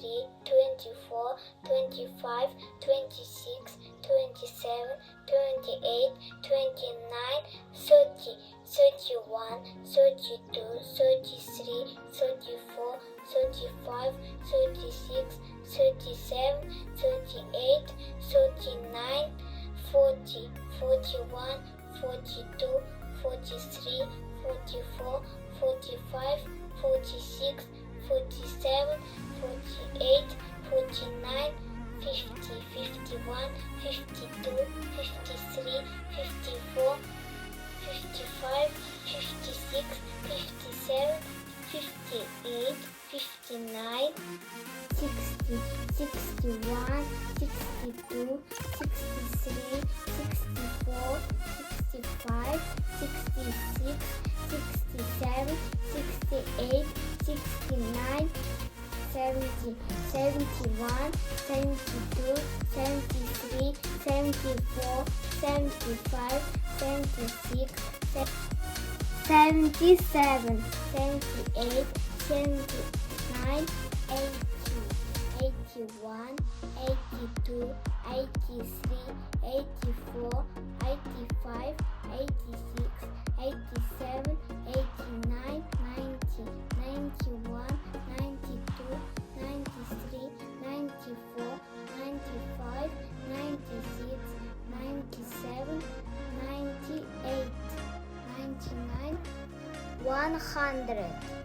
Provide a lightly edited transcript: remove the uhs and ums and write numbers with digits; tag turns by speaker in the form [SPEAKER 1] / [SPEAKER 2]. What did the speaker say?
[SPEAKER 1] 23, 24, 25, 26, 27, 28, 29, 30, 31, 32, 33, 34, 35, 36, 37, 38, 39, 40, 41, 42, 43, 44, 45, 46, 47, 48, 49, 50, 51, 52, 53, 54, 55, 56, 57, 58, 59, 60, 61, 62, 63, 64, 65, 66, 67, 68, 69, 70, 71, 72, 73, 74, 75, 76, 77, 78, 79, 80, 81, 82, 83, 84, 85, 86, 87, 89, 90, 91, 92, 93, 94, 95, 96, 97, 98, 99, 100.